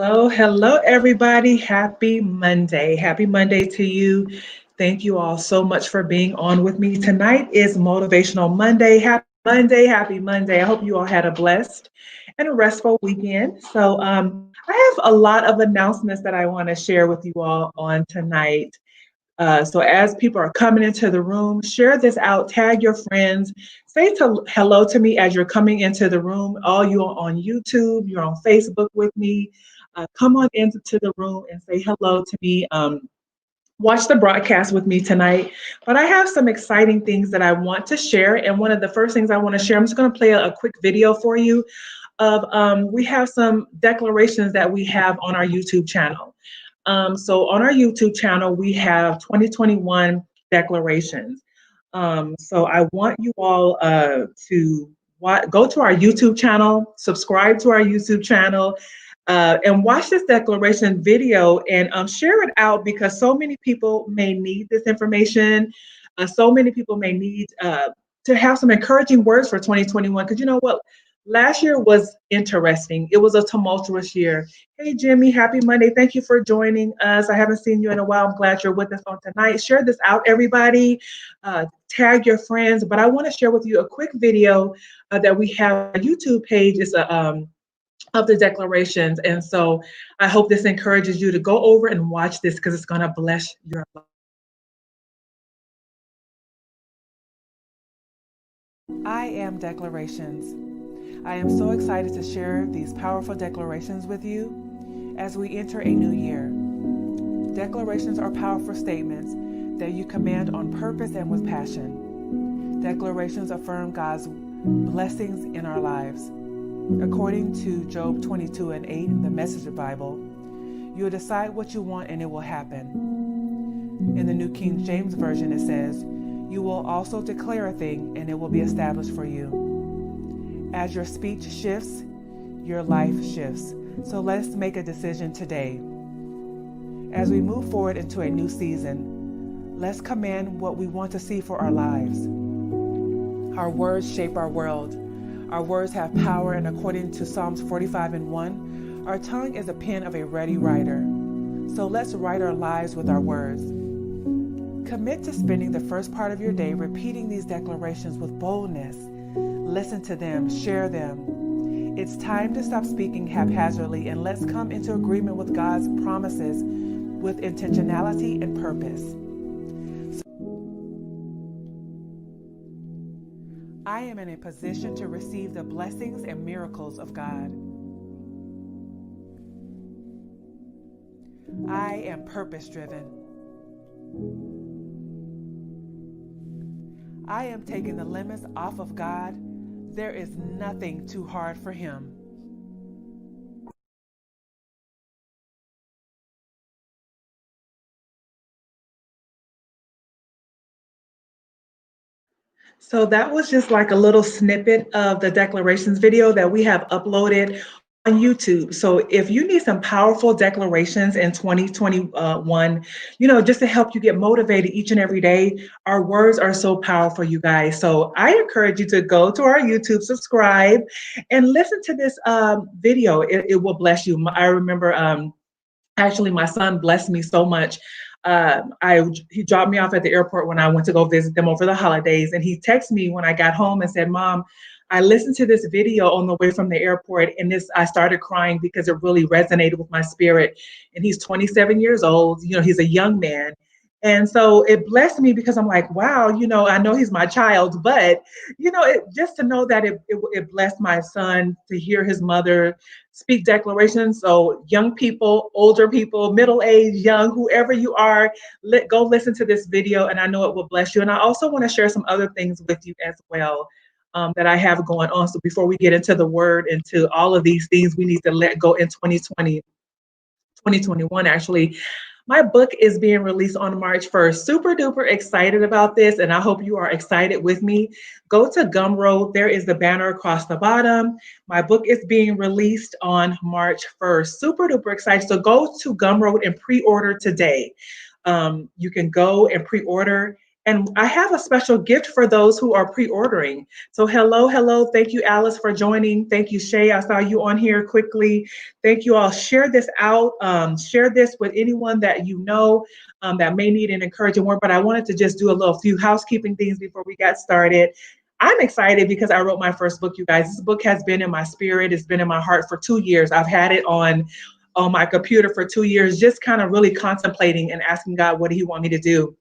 Hello, everybody. Happy Monday. Happy Monday to you. Thank you all so much for being on with me. Tonight is Motivational Monday. Happy Monday. Happy Monday. I hope you all had a blessed and a restful weekend. I have a lot of announcements that I want to share with you all on tonight. So as people are coming into the room, share this out, tag your friends, hello to me as you're coming into the room. All you are on YouTube, you're on Facebook with me. Come on into the room and say hello to me. Watch the broadcast with me tonight. But I have some exciting things that I want to share. And one of the first things I want to share, I'm just going to play a quick video for you of we have some declarations that we have on our YouTube channel. So on our YouTube channel, we have 2021 declarations. So I want you all to go to our YouTube channel, subscribe to our YouTube channel, and watch this declaration video and share it out because so many people may need this information. So many people may need to have some encouraging words for 2021 because you know what? Last year was interesting. It was a tumultuous year. Hey, Jimmy, happy Monday. Thank you for joining us. I haven't seen you in a while. I'm glad you're with us on tonight. Share this out, everybody. Tag your friends. But I want to share with you a quick video that we have on our YouTube page. It's of the declarations. And so I hope this encourages you to go over and watch this because it's going to bless your life. I am declarations. I am so excited to share these powerful declarations with you as we enter a new year. Declarations are powerful statements that you command on purpose and with passion. Declarations affirm God's blessings in our lives. According to Job 22:8, the Message Bible, you'll decide what you want and it will happen. In the New King James Version, it says, you will also declare a thing and it will be established for you. As your speech shifts, your life shifts. So let's make a decision today. As we move forward into a new season, let's command what we want to see for our lives. Our words shape our world. Our words have power, and according to Psalms 45:1, our tongue is the pen of a ready writer. So let's write our lives with our words. Commit to spending the first part of your day repeating these declarations with boldness. Listen to them, share them. It's time to stop speaking haphazardly and let's come into agreement with God's promises with intentionality and purpose. I am in a position to receive the blessings and miracles of God. I am purpose-driven. I am taking the limits off of God. There is nothing too hard for Him. So that was just like a little snippet of the declarations video that we have uploaded on YouTube. So if you need some powerful declarations in 2021, just to help you get motivated each and every day, our words are so powerful, you guys. So I encourage you to go to our YouTube, subscribe, and listen to this video. It will bless you. I remember actually, my son blessed me so much. He dropped me off at the airport when I went to go visit them over the holidays, and he texted me when I got home and said, "Mom, I listened to this video on the way from the airport, and I started crying because it really resonated with my spirit." And he's 27 years old. He's a young man. And so it blessed me because I'm like, wow, I know he's my child, but, just to know that it blessed my son to hear his mother speak declarations. So young people, older people, middle-aged, young, whoever you are, go listen to this video, and I know it will bless you. And I also want to share some other things with you as well that I have going on. So before we get into the word, into all of these things we need to let go in 2021, actually. My book is being released on March 1st. Super duper excited about this, and I hope you are excited with me. Go to Gumroad. There is the banner across the bottom. My book is being released on March 1st. Super duper excited. So go to Gumroad and pre-order today. You can go and pre-order, And I have a special gift for those who are pre-ordering. So hello, hello. Thank you, Alice, for joining. Thank you, Shay. I saw you on here quickly. Thank you all. Share this out. Share this with anyone that you know that may need an encouraging word. But I wanted to just do a little few housekeeping things before we got started. I'm excited because I wrote my first book, you guys. This book has been in my spirit. It's been in my heart for 2 years. I've had it on my computer for 2 years, just kind of really contemplating and asking God, what do He want me to do?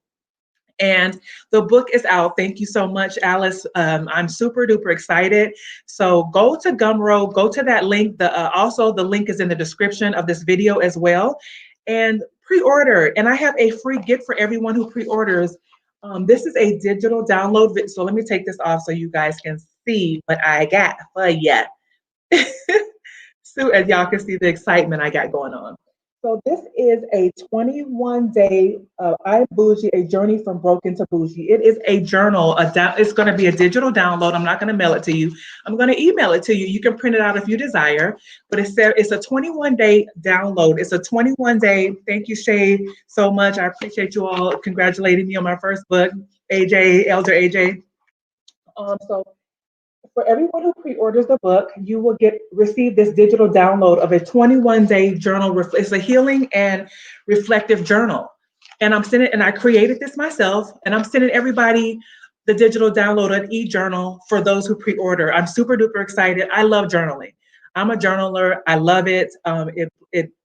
And the book is out. Thank you so much, Alice. I'm super duper excited. So go to Gumroad, go to that link. Also, the link is in the description of this video as well. And pre-order. And I have a free gift for everyone who pre-orders. This is a digital download. So let me take this off so you guys can see what I got for you. So as y'all can see the excitement I got going on. So this is a 21-day I Bougie, a journey from broken to bougie. It is a journal. It's going to be a digital download. I'm not going to mail it to you. I'm going to email it to you. You can print it out if you desire. But it's a 21-day download. It's a 21-day. Thank you, Shay, so much. I appreciate you all congratulating me on my first book, AJ, Elder AJ. So for everyone who pre-orders the book, you will receive this digital download of a 21-day journal. It's a healing and reflective journal. And I created this myself, and I'm sending everybody the digital download, an e-journal for those who pre-order. I'm super duper excited. I love journaling. I'm a journaler. I love it.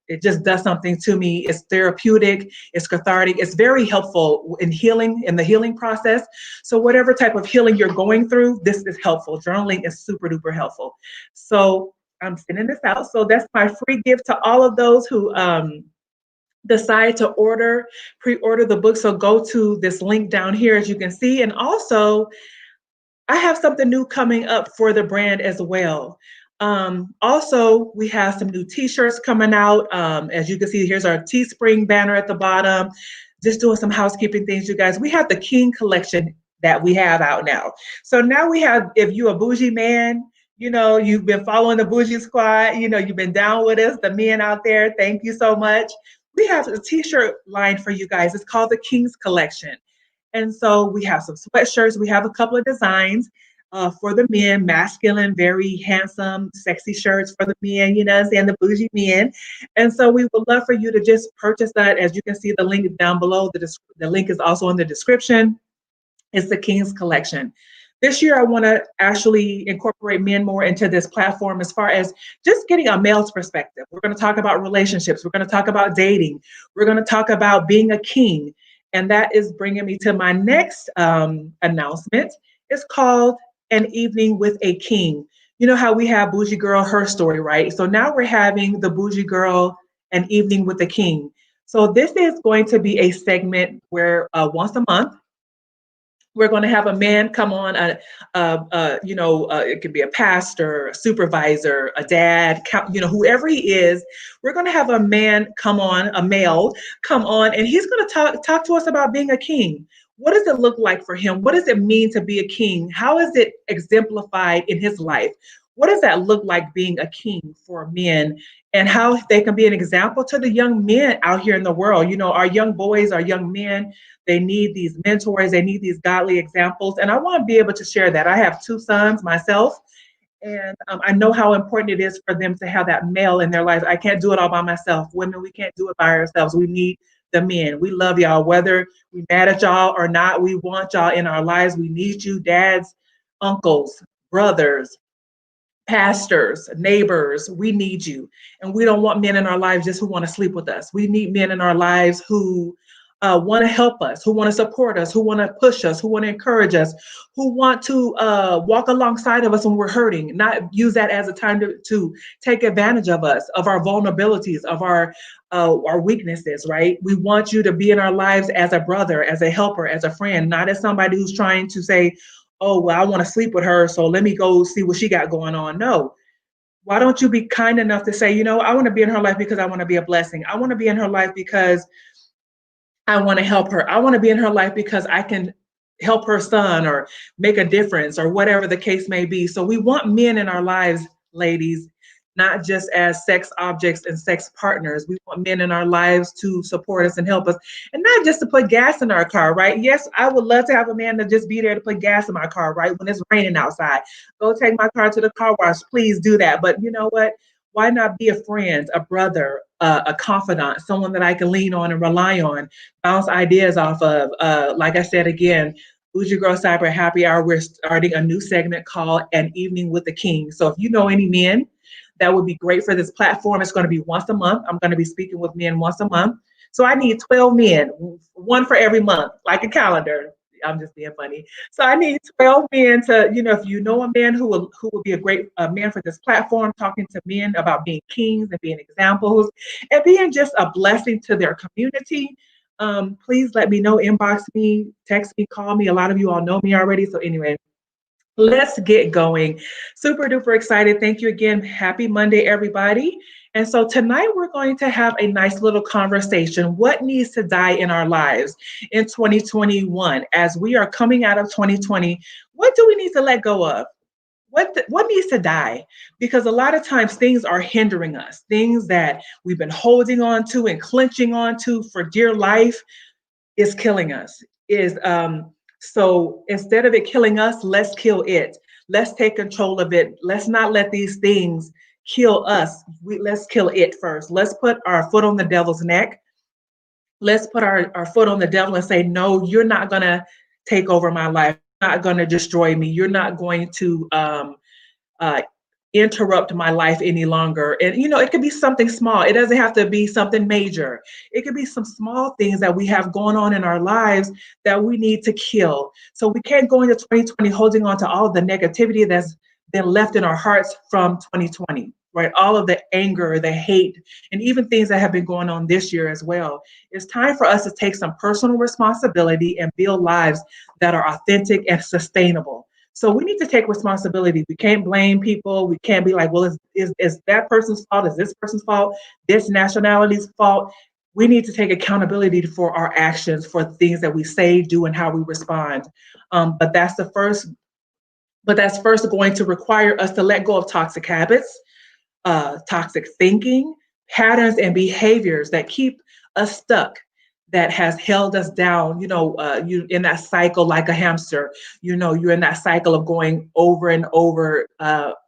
It just does something to me. It's therapeutic, it's cathartic, it's very helpful in healing, in the healing process. So whatever type of healing you're going through, this is helpful. Journaling is super duper helpful. So I'm sending this out. So that's my free gift to all of those who decide to pre-order the book. So go to this link down here, as you can see. And also, I have something new coming up for the brand as well. Also, we have some new t-shirts coming out. As you can see, here's our Teespring banner at the bottom. Just doing some housekeeping things, you guys. We have the King collection that we have out now. So now we have, if you're a bougie man, you've been following the Bougie Squad, you've been down with us, the men out there, thank you so much. We have a t-shirt line for you guys. It's called the King's Collection. And so we have some sweatshirts. We have a couple of designs. For the men, masculine, very handsome, sexy shirts for the men, and the bougie men. And so we would love for you to just purchase that. As you can see, the link down below. The link is also in the description. It's the King's Collection. This year, I want to actually incorporate men more into this platform as far as just getting a male's perspective. We're going to talk about relationships. We're going to talk about dating. We're going to talk about being a king. And that is bringing me to my next announcement. It's called An Evening with a King. You know how we have Bougie Girl, Her Story, right? So now we're having the Bougie Girl, An Evening with a King. So this is going to be a segment where once a month, we're going to have a man come on, it could be a pastor, a supervisor, a dad, whoever he is. We're going to have a man come on, a male come on, and he's going to talk to us about being a king. What does it look like for him? What does it mean to be a king? How is it exemplified in his life? What does that look like, being a king for men, and how they can be an example to the young men out here in the world? Our young boys, our young men, they need these mentors, they need these godly examples. And I want to be able to share that. I have 2 sons myself, and I know how important it is for them to have that male in their lives. I can't do it all by myself. Women, we can't do it by ourselves. We need the men. We love y'all, whether we mad at y'all or not. We want y'all in our lives. We need you, dads, uncles, brothers, pastors, neighbors. We need you. And we don't want men in our lives just who want to sleep with us. We need men in our lives who want to help us, who want to support us, who want to push us, who want to encourage us, who want to walk alongside of us when we're hurting, not use that as a time to take advantage of us, of our vulnerabilities, of our weaknesses, right? We want you to be in our lives as a brother, as a helper, as a friend, not as somebody who's trying to say, oh, well, I want to sleep with her, so let me go see what she got going on. No. Why don't you be kind enough to say, I want to be in her life because I want to be a blessing. I want to be in her life because I want to help her. I want to be in her life because I can help her son or make a difference or whatever the case may be. So we want men in our lives, ladies, not just as sex objects and sex partners. We want men in our lives to support us and help us, and not just to put gas in our car, right? Yes, I would love to have a man to just be there to put gas in my car, right? When it's raining outside, go take my car to the car wash. Please do that. But you know what? Why not be a friend, a brother, a confidant, someone that I can lean on and rely on, bounce ideas off of? Like I said again, Bougie Girl Cyber Happy Hour, we're starting a new segment called An Evening with the King. So if you know any men that would be great for this platform, it's going to be once a month. I'm going to be speaking with men once a month. So I need 12 men, one for every month, like a calendar. I'm just being funny. So I need 12 men to, if you know a man who will be a great man for this platform, talking to men about being kings and being examples and being just a blessing to their community. Please let me know, inbox me, text me, call me. A lot of you all know me already. So anyway, let's get going. Super duper excited. Thank you again. Happy Monday, everybody. And so tonight we're going to have a nice little conversation. What needs to die in our lives in 2021 as we are coming out of 2020? What do we need to let go of? What needs to die? Because a lot of times things are hindering us, things that we've been holding on to and clenching on to for dear life is killing us. Is So instead of it killing us, let's kill it. Let's take control of it. Let's not let these things kill us. Let's kill it first. Let's put our foot on the devil's neck. Let's put our foot on the devil and say, no, you're not gonna take over my life. You're not gonna destroy me. You're not going to uh, interrupt my life any longer. And it could be something small. It doesn't have to be something major. It could be some small things that we have going on in our lives that we need to kill. So we can't go into 2020 holding on to all of the negativity that's been left in our hearts from 2020, right? All of the anger, the hate, and even things that have been going on this year as well. It's time for us to take some personal responsibility and build lives that are authentic and sustainable. So we need to take responsibility. We can't blame people. We can't be like, well, is that person's fault? Is this person's fault? This nationality's fault? We need to take accountability for our actions, for the things that we say, do, and how we respond. But that's first going to require us to let go of toxic habits, toxic thinking, patterns, and behaviors that keep us stuck, that has held us down. You in that cycle like a hamster. You're in that cycle of going over and over,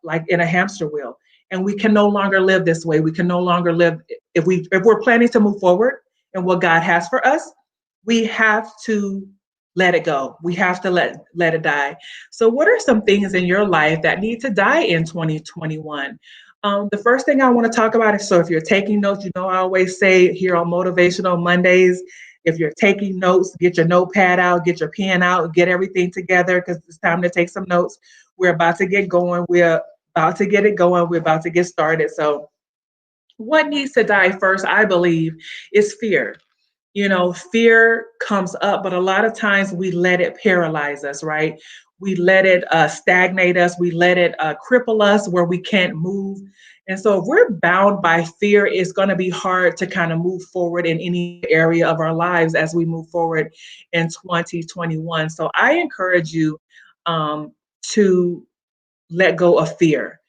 like in a hamster wheel. And we can no longer live this way. We can no longer live if we're planning to move forward and what God has for us. We have to let it go. We have to let it die. So what are some things in your life that need to die in 2021? The first thing I want to talk about is, so if you're taking notes, I always say here on Motivational Mondays, if you're taking notes, get your notepad out, get your pen out, get everything together because it's time to take some notes. We're about to get going. We're about to get it going. We're about to get started. So what needs to die first, I believe, is fear. Fear comes up, but a lot of times we let it paralyze us, right? We let it stagnate us. We let it cripple us where we can't move. And so if we're bound by fear, it's going to be hard to kind of move forward in any area of our lives as we move forward in 2021. So I encourage you to let go of fear.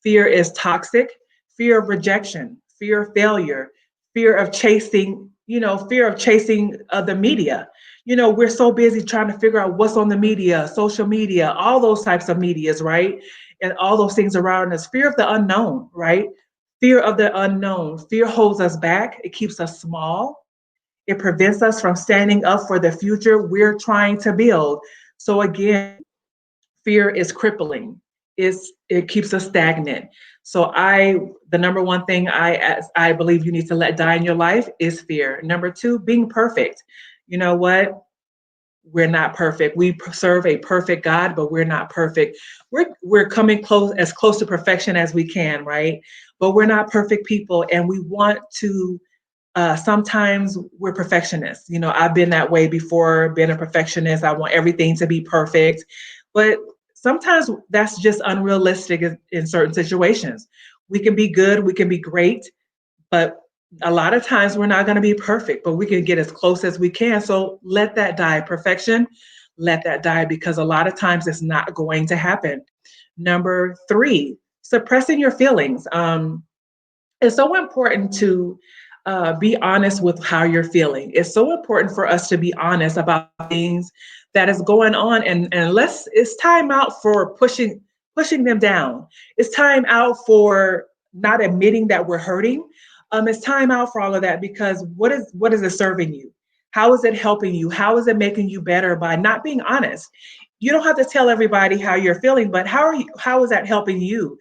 Fear is toxic. Fear of rejection, fear of failure, fear of chasing, the media. We're so busy trying to figure out what's on the media, social media, all those types of medias, right? And all those things around us. Fear of the unknown, right? Fear of the unknown. Fear holds us back. It keeps us small. It prevents us from standing up for the future we're trying to build. So again, fear is crippling. It keeps us stagnant. So the number one thing I believe you need to let die in your life is fear. Number two, being perfect. You know what? We're not perfect. We serve a perfect God, but we're not perfect. We're coming as close to perfection as we can, right? But we're not perfect people, and we want to. Sometimes we're perfectionists. I've been that way before, been a perfectionist. I want everything to be perfect, but sometimes that's just unrealistic in certain situations. We can be good, we can be great, but a lot of times we're not going to be perfect, but we can get as close as we can. So let that die. Perfection, let that die, because a lot of times it's not going to happen. Number three, suppressing your feelings. It's so important to be honest with how you're feeling. It's so important for us to be honest about things that is going on, and it's time out for pushing them down. It's time out for not admitting that we're hurting. It's time out for all of that, because what is it serving you? How is it helping you? How is it making you better by not being honest? You don't have to tell everybody how you're feeling, but how is that helping you?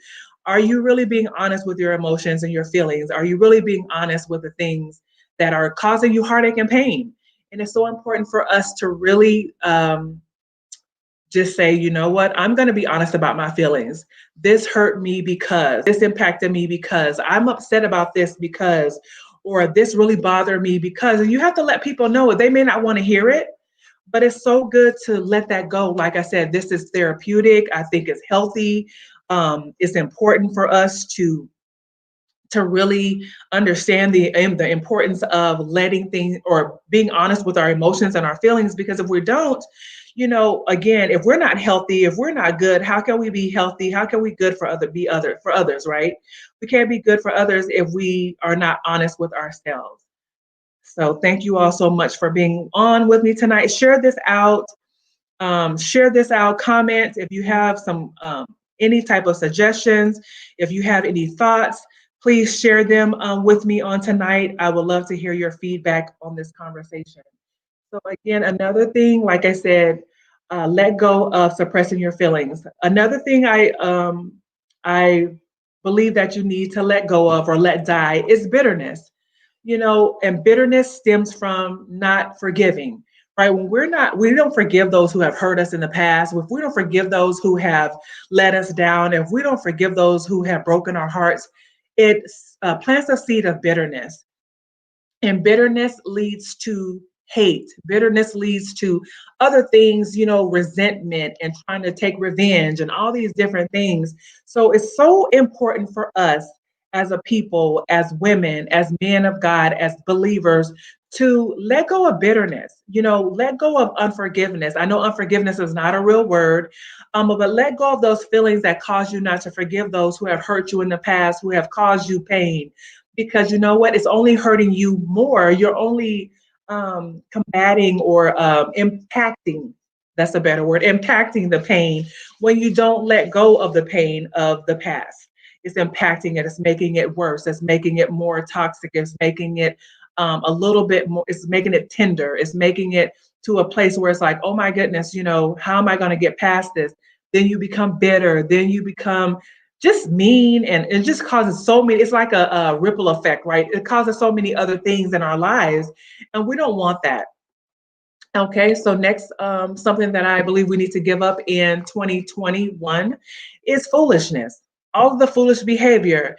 Are you really being honest with your emotions and your feelings? Are you really being honest with the things that are causing you heartache and pain? And it's so important for us to really just say, you know what, I'm going to be honest about my feelings. This hurt me because, this impacted me because, I'm upset about this because, or this really bothered me because. And you have to let people know it. They may not want to hear it, but it's so good to let that go. Like I said, this is therapeutic. I think it's healthy. It's important for us to really understand the importance of letting things, or being honest with our emotions and our feelings, because if we don't, again, if we're not healthy, if we're not good, how can we be healthy? How can we good for others, right? We can't be good for others if we are not honest with ourselves. So thank you all so much for being on with me tonight. Share this out, comment if you have some any type of suggestions, if you have any thoughts, please share them with me on tonight. I would love to hear your feedback on this conversation. So again, another thing, like I said, let go of suppressing your feelings. Another thing I believe that you need to let go of or let die is bitterness. And bitterness stems from not forgiving, right? When we don't forgive those who have hurt us in the past, if we don't forgive those who have let us down, if we don't forgive those who have broken our hearts, it plants a seed of bitterness. And bitterness leads to hate. Bitterness leads to other things, resentment and trying to take revenge and all these different things. So it's so important for us as a people, as women, as men of God, as believers, to let go of bitterness, let go of unforgiveness. I know unforgiveness is not a real word, but let go of those feelings that cause you not to forgive those who have hurt you in the past, who have caused you pain, because you know what? It's only hurting you more. You're only combating or impacting. That's a better word. Impacting the pain when you don't let go of the pain of the past. It's impacting it. It's making it worse. It's making it more toxic. It's making it a little bit more. It's making it tender. It's making it to a place where it's like, oh my goodness, how am I going to get past this? Then you become bitter. Then you become just mean, and it just causes so many. It's like a ripple effect, right? It causes so many other things in our lives, and we don't want that. Okay, so next, something that I believe we need to give up in 2021 is foolishness. All of the foolish behavior,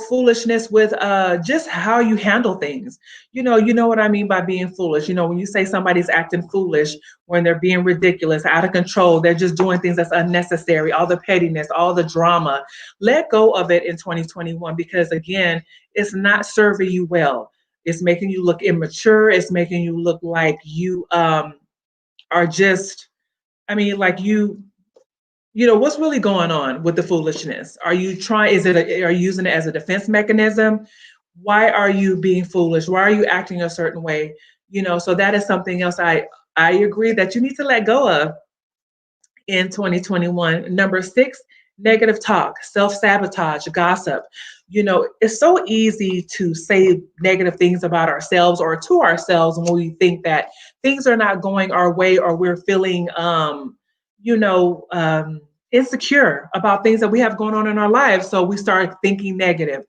foolishness with just how you handle things. You know what I mean by being foolish. When you say somebody's acting foolish, when they're being ridiculous, out of control, they're just doing things that's unnecessary, all the pettiness, all the drama. Let go of it in 2021, because again, it's not serving you well. It's making you look immature. It's making you look like you are just, like what's really going on with the foolishness? Are you trying, are you using it as a defense mechanism? Why are you being foolish? Why are you acting a certain way? So that is something else I agree that you need to let go of in 2021. Number 6, negative talk, self-sabotage, gossip. It's so easy to say negative things about ourselves or to ourselves when we think that things are not going our way, or we're feeling, insecure about things that we have going on in our lives. So we start thinking negative.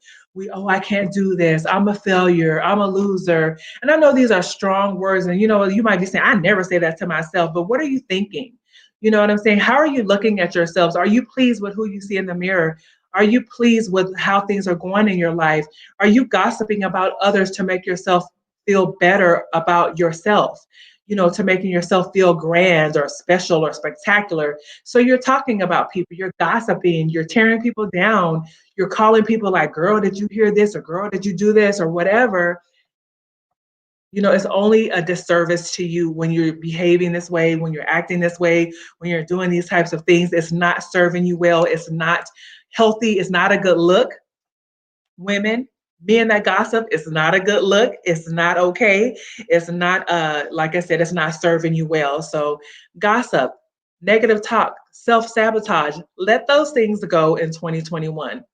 I can't do this. I'm a failure. I'm a loser. And I know these are strong words. And, you might be saying, I never say that to myself, but what are you thinking? You know what I'm saying? How are you looking at yourselves? Are you pleased with who you see in the mirror? Are you pleased with how things are going in your life? Are you gossiping about others to make yourself feel better about yourself? To making yourself feel grand or special or spectacular. So you're talking about people, you're gossiping, you're tearing people down, you're calling people like, girl, did you hear this? Or girl, did you do this? Or whatever. It's only a disservice to you when you're behaving this way, when you're acting this way, when you're doing these types of things. It's not serving you well. It's not, Healthy is not a good look. Women, men that gossip is not a good look. It's not okay. It's not like I said, it's not serving you well. So gossip, negative talk, self-sabotage, let those things go in 2021.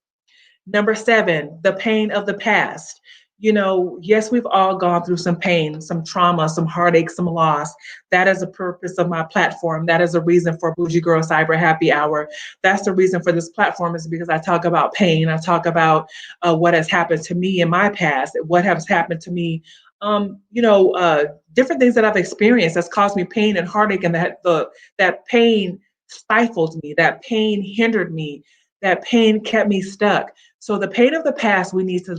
Number seven, the pain of the past. Yes, we've all gone through some pain, some trauma, some heartache, some loss. That is the purpose of my platform. That is a reason for Bougie Girl Cyber Happy Hour. That's the reason for this platform, is because I talk about pain. I talk about what has happened to me in my past, what has happened to me, different things that I've experienced that's caused me pain and heartache, and that pain stifled me, that pain hindered me, that pain kept me stuck. So the pain of the past, we need to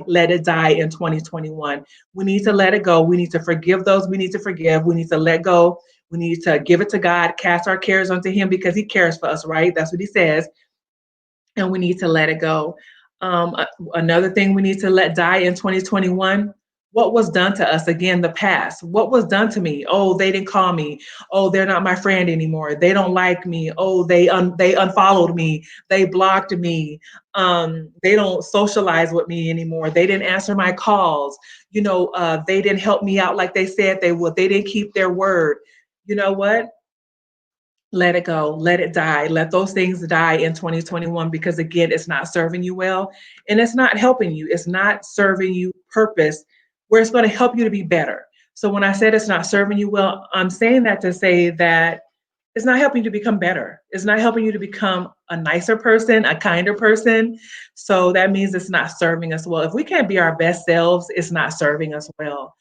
let it die in 2021. We need to let it go. We need to forgive those we need to forgive. We need to let go. We need to give it to God, cast our cares onto him because he cares for us, right? That's what he says. And we need to let it go. Another thing we need to let die in 2021, what was done to us, again, the past. What was done to me? Oh, they didn't call me. Oh, they're not my friend anymore. They don't like me. Oh, they unfollowed me. They blocked me. They don't socialize with me anymore. They didn't answer my calls. They didn't help me out like they said they would. They didn't keep their word. You know what? Let it go, let it die, let those things die in 2021, because again, it's not serving you well, and it's not helping you. It's not serving you purpose where it's going to help you to be better. So when I said it's not serving you well, I'm saying that to say that it's not helping you to become better. It's not helping you to become a nicer person, a kinder person. So that means it's not serving us well. If we can't be our best selves, it's not serving us well.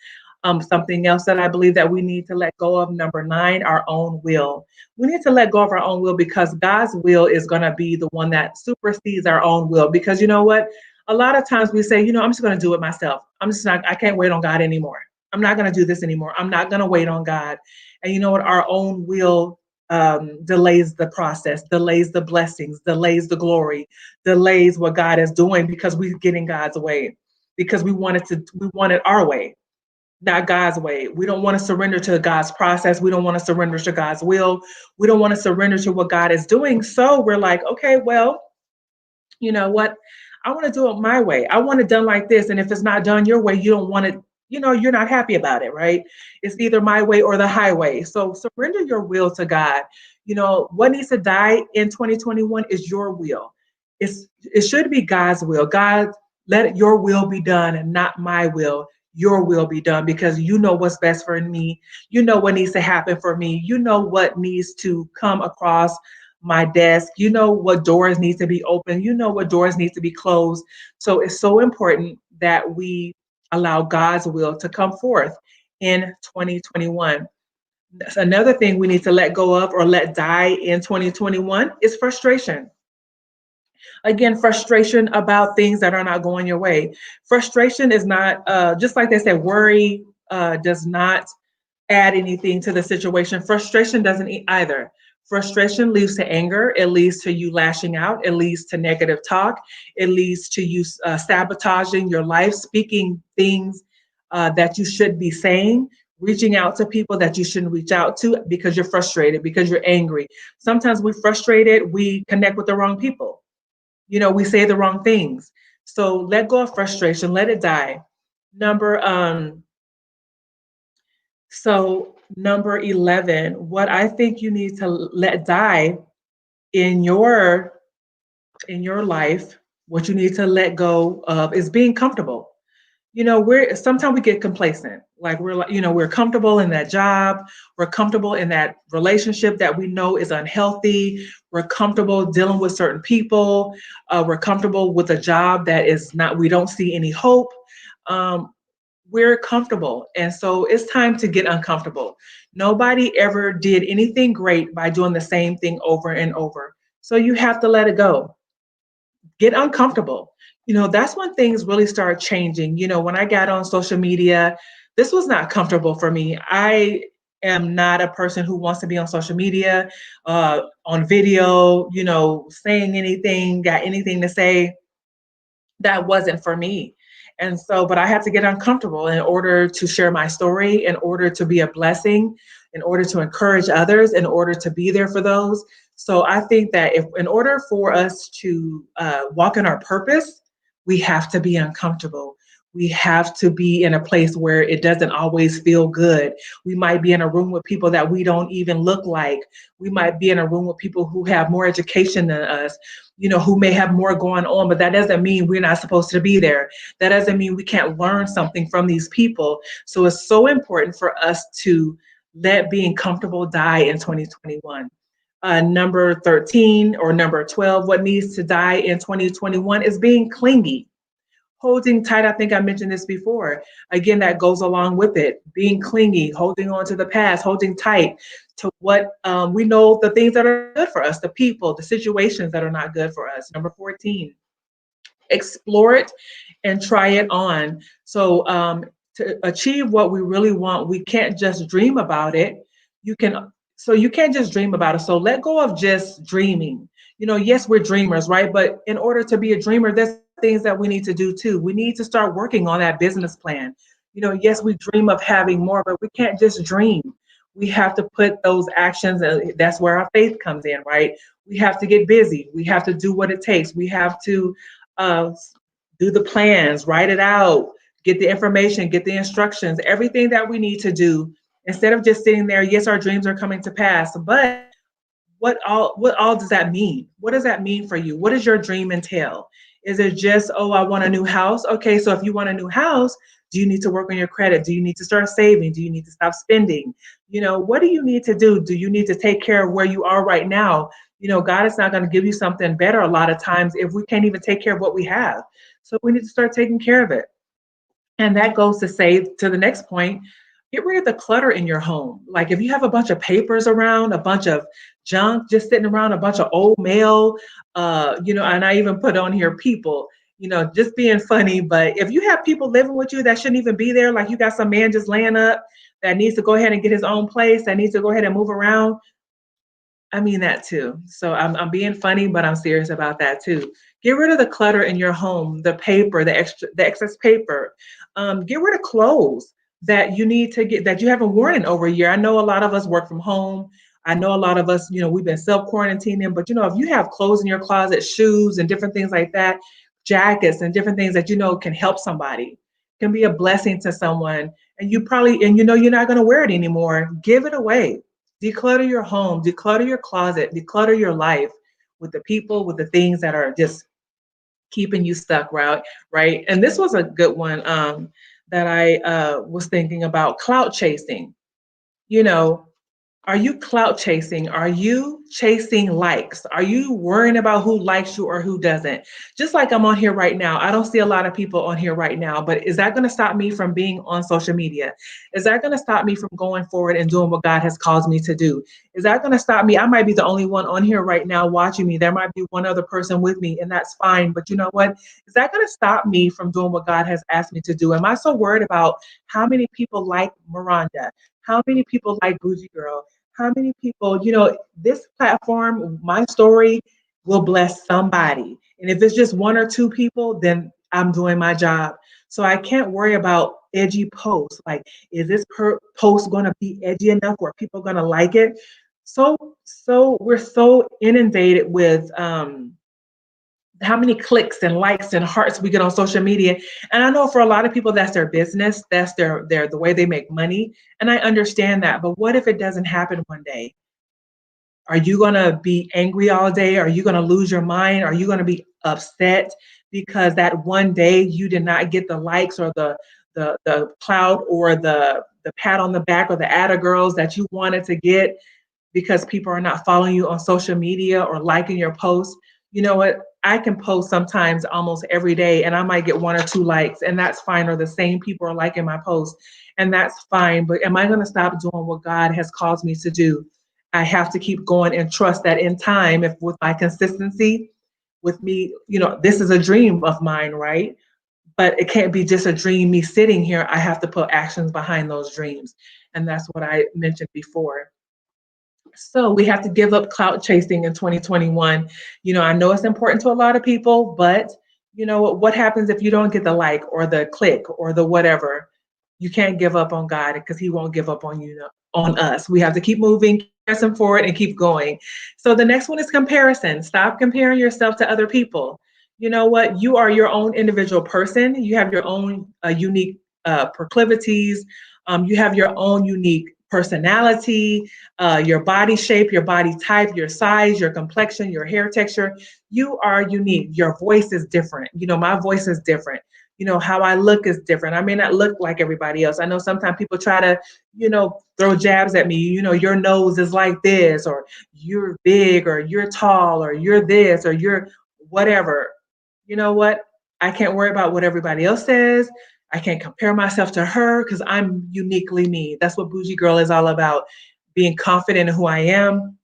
Something else that I believe that we need to let go of, number nine, our own will. We need to let go of our own will, because God's will is going to be the one that supersedes our own will. Because you know what? A lot of times we say, I'm just going to do it myself. I can't wait on God anymore. I'm not going to do this anymore. I'm not going to wait on God. And you know what? Our own will delays the process, delays the blessings, delays the glory, delays what God is doing, because we get in God's way, because we want it our way, not God's way. We don't want to surrender to God's process. We don't want to surrender to God's will. We don't want to surrender to what God is doing. So we're like, okay, well, you know what? I want to do it my way. I want it done like this. And if it's not done your way, you don't want it, you're not happy about it, right? It's either my way or the highway. So surrender your will to God. What needs to die in 2021 is your will. It should be God's will. God, let your will be done and not my will. Your will be done, because you know what's best for me. You know what needs to happen for me. You know what needs to come across my desk. You know what doors need to be open. You know what doors need to be closed. So it's so important that we allow God's will to come forth in 2021. Another thing we need to let go of or let die in 2021 is frustration. Again, frustration about things that are not going your way. Frustration is not, just like they said, worry does not add anything to the situation. Frustration doesn't either. Frustration leads to anger. It leads to you lashing out. It leads to negative talk. It leads to you sabotaging your life, speaking things that you should be saying, reaching out to people that you shouldn't reach out to because you're frustrated, because you're angry. Sometimes we're frustrated, we connect with the wrong people. We say the wrong things. So let go of frustration, let it die. Number 11, what I think you need to let die in your life, what you need to let go of is being comfortable. Sometimes we get complacent. Like we're comfortable in that job. We're comfortable in that relationship that we know is unhealthy. We're comfortable dealing with certain people. We're comfortable with a job that is not, we don't see any hope. We're comfortable. And so it's time to get uncomfortable. Nobody ever did anything great by doing the same thing over and over. So you have to let it go. Get uncomfortable. That's when things really start changing. When I got on social media, this was not comfortable for me. I am not a person who wants to be on social media, on video, saying anything, got anything to say. That wasn't for me. And so, but I had to get uncomfortable in order to share my story, in order to be a blessing, in order to encourage others, in order to be there for those. So I think that if in order for us to walk in our purpose, we have to be uncomfortable. We have to be in a place where it doesn't always feel good. We might be in a room with people that we don't even look like. We might be in a room with people who have more education than us, who may have more going on, but that doesn't mean we're not supposed to be there. That doesn't mean we can't learn something from these people. So it's so important for us to let being comfortable die in 2021. Number 13 or number 12, what needs to die in 2021 is being clingy. Holding tight, I think I mentioned this before. Again, that goes along with it. Being clingy, holding on to the past, holding tight to what we know, the things that are good for us, the people, the situations that are not good for us. Number 14, explore it and try it on. So to achieve what we really want, we can't just dream about it. You can't just dream about it. So let go of just dreaming. Yes, we're dreamers, right? But in order to be a dreamer, there's things that we need to do too. We need to start working on that business plan. Yes, we dream of having more, but we can't just dream. We have to put those actions, and that's where our faith comes in, right? We have to get busy. We have to do what it takes. We have to uh, do the plans, write it out, get the information, get the instructions, everything that we need to do instead of just sitting there. Yes, our dreams are coming to pass, but what all does that mean? What does that mean for you? What does your dream entail? Is it just, oh, I want a new house? Okay, so if you want a new house, do you need to work on your credit? Do you need to start saving? Do you need to stop spending? What do you need to do? Do you need to take care of where you are right now? God is not going to give you something better a lot of times if we can't even take care of what we have. So we need to start taking care of it. And that goes to say to the next point, get rid of the clutter in your home. Like if you have a bunch of papers around, a bunch of junk just sitting around, a bunch of old mail, and I even put on here people, just being funny. But if you have people living with you that shouldn't even be there, like you got some man just laying up that needs to go ahead and get his own place, that needs to go ahead and move around, I mean that too. So I'm being funny, but I'm serious about that too. Get rid of the clutter in your home, the paper, the excess paper. Get rid of clothes that you need to get that you haven't worn in over a year. I know a lot of us work from home. I know a lot of us, we've been self quarantining, but if you have clothes in your closet, shoes and different things like that, jackets and different things that can help somebody, can be a blessing to someone, and you're not going to wear it anymore. Give it away. Declutter your home, declutter your closet, declutter your life with the people, with the things that are just keeping you stuck, right? And this was a good one that I was thinking about, clout chasing. You know, are you clout chasing? Are you chasing likes? Are you worrying about who likes you or who doesn't? Just like I'm on here right now, I don't see a lot of people on here right now, but is that going to stop me from being on social media? Is that going to stop me from going forward and doing what God has caused me to do? Is that going to stop me? I might be the only one on here right now watching me. There might be one other person with me, and that's fine. But you know what? Is that going to stop me from doing what God has asked me to do? Am I so worried about how many people like Miranda? How many people like Bougie Girl? How many people, this platform, my story will bless somebody. And if it's just one or two people, then I'm doing my job. So I can't worry about edgy posts. Like, is this post going to be edgy enough where people are going to like it? So we're so inundated with how many clicks and likes and hearts we get on social media. And I know for a lot of people, that's their business. That's their the way they make money. And I understand that. But what if it doesn't happen one day? Are you going to be angry all day? Are you going to lose your mind? Are you going to be upset because that one day you did not get the likes or the clout or the pat on the back or the atta girls that you wanted to get because people are not following you on social media or liking your posts? You know what? I can post sometimes almost every day and I might get one or two likes, and that's fine. Or the same people are liking my posts, and that's fine. But am I going to stop doing what God has caused me to do? I have to keep going and trust that in time, if with my consistency, with me, this is a dream of mine, right? But it can't be just a dream, me sitting here. I have to put actions behind those dreams. And that's what I mentioned before. So we have to give up clout chasing in 2021. I know it's important to a lot of people, but what happens if you don't get the like or the click or the whatever? you can't give up on God because he won't give up on you, on us. We have to keep moving, keep pressing forward, and keep going. So the next one is comparison. Stop comparing yourself to other people. You know what? You are your own individual person. You have your own unique proclivities. You have your own unique personality, your body shape, your body type, your size, your complexion, your hair texture. You are unique. Your voice is different. You know, my voice is different. You know, how I look is different. I may not look like everybody else. I know sometimes people try to, throw jabs at me. You know, your nose is like this, or you're big, or you're tall, or you're this, or you're whatever. You know what? I can't worry about what everybody else says. I can't compare myself to her because I'm uniquely me. That's what Bougie Girl is all about. Being confident in who I am,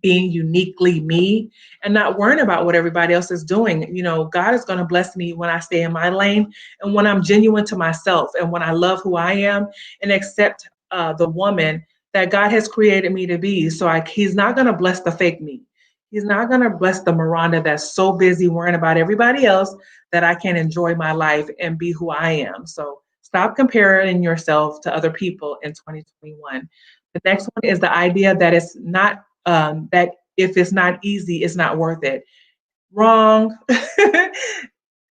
being uniquely me, and not worrying about what everybody else is doing. You know, God is going to bless me when I stay in my lane and when I'm genuine to myself and when I love who I am and accept the woman that God has created me to be. So he's not going to bless the fake me. He's not going to bless the Miranda that's so busy worrying about everybody else that I can enjoy my life and be who I am. So stop comparing yourself to other people in 2021. The next one is the idea that it's not that if it's not easy, it's not worth it. Wrong.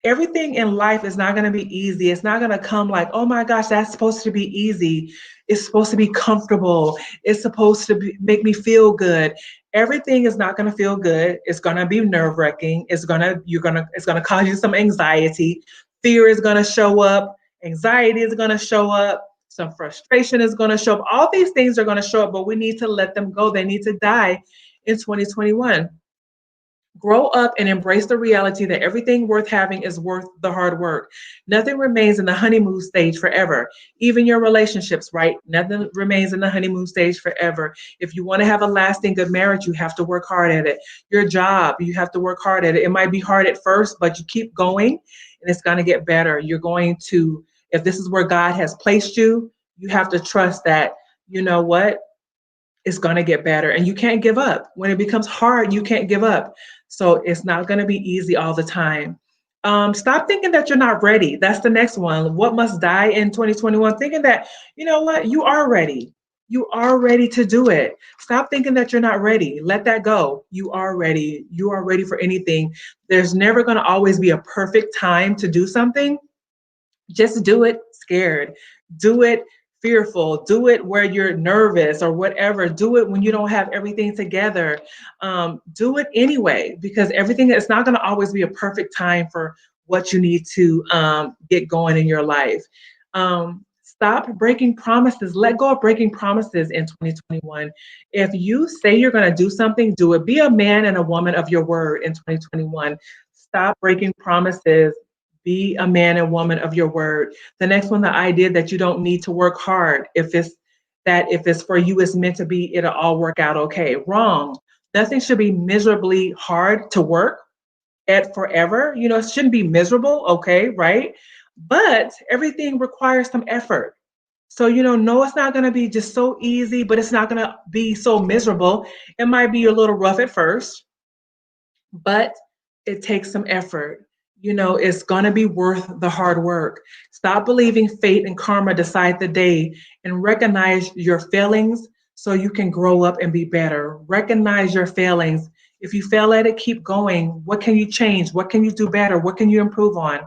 Everything in life is not going to be easy. It's not going to come like, oh my gosh, that's supposed to be easy. It's supposed to be comfortable. It's supposed to make me feel good. Everything is not going to feel good. It's going to be nerve wracking. It's going to cause you some anxiety. Fear is going to show up. Anxiety is going to show up. Some frustration is going to show up. All these things are going to show up, but we need to let them go. They need to die in 2021. Grow up and embrace the reality that everything worth having is worth the hard work. Nothing remains in the honeymoon stage forever. Even your relationships, right? Nothing remains in the honeymoon stage forever. If you want to have a lasting good marriage, you have to work hard at it. Your job, you have to work hard at it. It might be hard at first, but you keep going and it's going to get better. You're going to, if this is where God has placed you, you have to trust that, you know what? It's going to get better and you can't give up. When it becomes hard, you can't give up. So it's not going to be easy all the time. Stop thinking that you're not ready. That's the next one. What must die in 2021? Thinking that, you know what, you are ready. You are ready to do it. Stop thinking that you're not ready. Let that go. You are ready. You are ready for anything. There's never going to always be a perfect time to do something. Just do it scared. Do it fearful. Do it where you're nervous or whatever. Do it when you don't have everything together. Do it anyway, because everything, it's not going to always be a perfect time for what you need to get going in your life. Stop breaking promises. Let go of breaking promises in 2021. If you say you're going to do something, do it. Be a man and a woman of your word in 2021. Stop breaking promises. Be a man and woman of your word. The next one, the idea that you don't need to work hard. If it's for you, it's meant to be, it'll all work out okay. Wrong. Nothing should be miserably hard to work at forever. You know, it shouldn't be miserable, okay, right? But everything requires some effort. So, no, it's not going to be just so easy, but it's not going to be so miserable. It might be a little rough at first, but it takes some effort. It's going to be worth the hard work. Stop believing fate and karma decide the day and recognize your failings so you can grow up and be better. Recognize your failings. If you fail at it, keep going. What can you change? What can you do better? What can you improve on?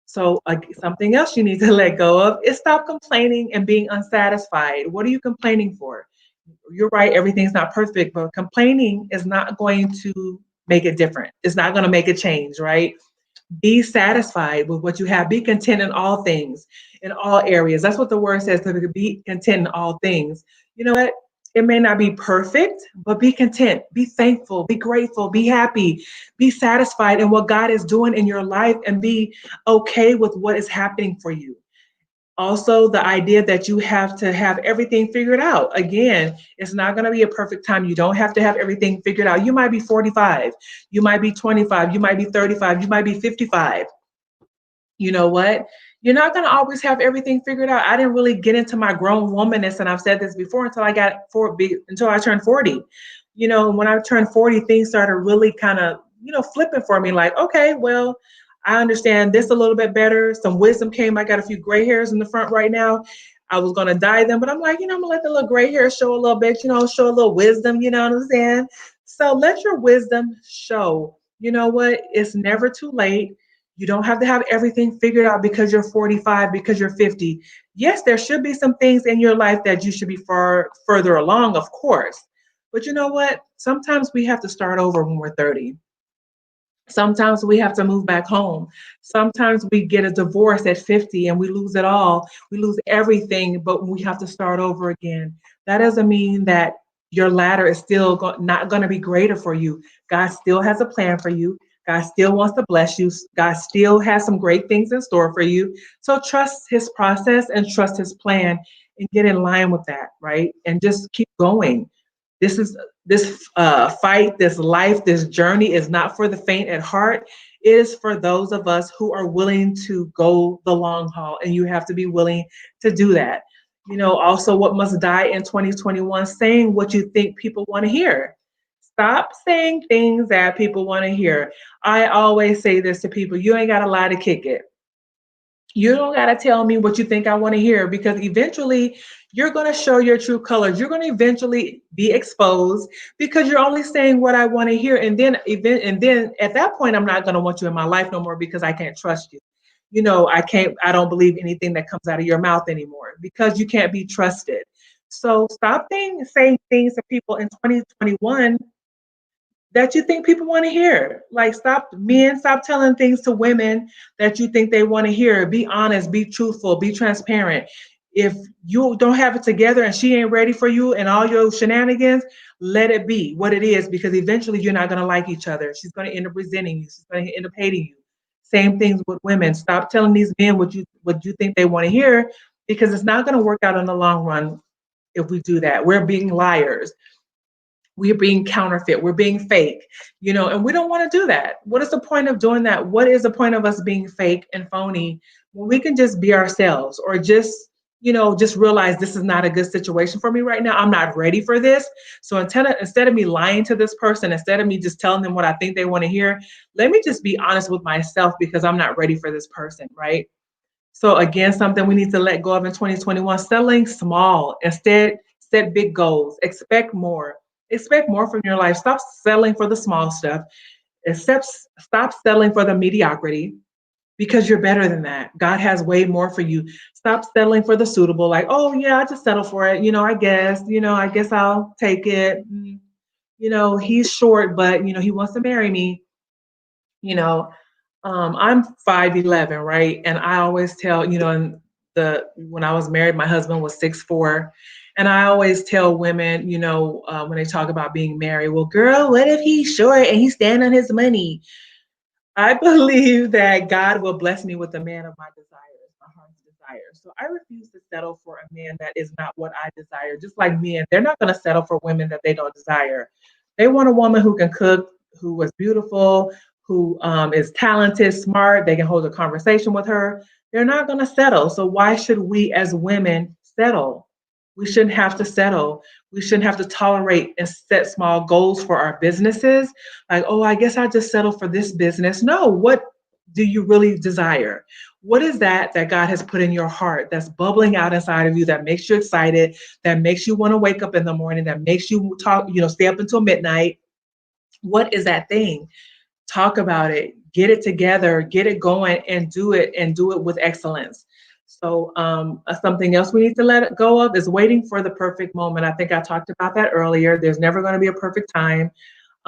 So something else you need to let go of is stop complaining and being unsatisfied. What are you complaining for? You're right, everything's not perfect, but complaining is not going to make it different. It's not going to make a change, right? Be satisfied with what you have. Be content in all things, in all areas. That's what the word says, to be content in all things. You know what? It may not be perfect, but be content, be thankful, be grateful, be happy, be satisfied in what God is doing in your life and be okay with what is happening for you. Also, the idea that you have to have everything figured out. Again, it's not going to be a perfect time. You don't have to have everything figured out. You might be 45, you might be 25, you might be 35, you might be 55. You know what? You're not going to always have everything figured out. I didn't really get into my grown womanness, and I've said this before, until I turned 40. When I turned 40, things started really kind of, flipping for me. Like, okay, well, I understand this a little bit better. Some wisdom came. I got a few gray hairs in the front right now. I was going to dye them, but I'm like, I'm going to let the little gray hair show a little bit, show a little wisdom, you know what I'm saying? So let your wisdom show. You know what? It's never too late. You don't have to have everything figured out because you're 45, because you're 50. Yes, there should be some things in your life that you should be further along, of course. But you know what? Sometimes we have to start over when we're 30. Sometimes we have to move back home. Sometimes we get a divorce at 50 and we lose it all. We lose everything, but we have to start over again. That doesn't mean that your ladder is still not going to be greater for you. God still has a plan for you. God still wants to bless you. God still has some great things in store for you. So trust his process and trust his plan and get in line with that, right? And just keep going. This fight, this life, this journey is not for the faint at heart. It is for those of us who are willing to go the long haul, and you have to be willing to do that. Also, what must die in 2021? Saying what you think people want to hear. Stop saying things that people want to hear. I always say this to people: you ain't got to lie to kick it. You don't got to tell me what you think I want to hear, because eventually you're going to show your true colors. You're going to eventually be exposed because you're only saying what I want to hear. And then at that point, I'm not going to want you in my life no more because I can't trust you. I don't believe anything that comes out of your mouth anymore because you can't be trusted. So stop saying things to people in 2021 that you think people want to hear. Like, stop telling things to women that you think they want to hear. Be honest, be truthful, be transparent. If you don't have it together and she ain't ready for you and all your shenanigans, let it be what it is, because eventually you're not going to like each other. She's going to end up resenting you. She's going to end up hating you. Same things with women. Stop telling these men what you think they want to hear, because it's not going to work out in the long run if we do that. We're being liars. We're being counterfeit, we're being fake, and we don't want to do that. What is the point of doing that? What is the point of us being fake and phony when we can just be ourselves, or just realize this is not a good situation for me right now. I'm not ready for this. So instead of me lying to this person, instead of me just telling them what I think they want to hear, let me just be honest with myself, because I'm not ready for this person, right? So again, something we need to let go of in 2021: settling small. Instead, set big goals. Expect more. Expect more from your life. Stop settling for the small stuff. Stop settling for the mediocrity, because you're better than that. God has way more for you. Stop settling for the suitable, like, oh yeah, I just settle for it. I guess I'll take it. He's short, but he wants to marry me. you know I'm 5'11", right? And I always tell, and when I was married, my husband was 6'4". And I always tell women, when they talk about being married, well, girl, what if he's short and he's standing on his money? I believe that God will bless me with a man of my desires, my heart's desire. So I refuse to settle for a man that is not what I desire. Just like men, they're not going to settle for women that they don't desire. They want a woman who can cook, who is beautiful, who is talented, smart. They can hold a conversation with her. They're not going to settle. So why should we as women settle? We shouldn't have to settle. We shouldn't have to tolerate and set small goals for our businesses. Like, oh, I guess I'll just settle for this business. No, what do you really desire? What is that God has put in your heart that's bubbling out inside of you, that makes you excited, that makes you want to wake up in the morning, that makes you stay up until midnight? What is that thing? Talk about it, get it together, get it going, and do it with excellence. So something else we need to let go of is waiting for the perfect moment. I think I talked about that earlier. There's never going to be a perfect time.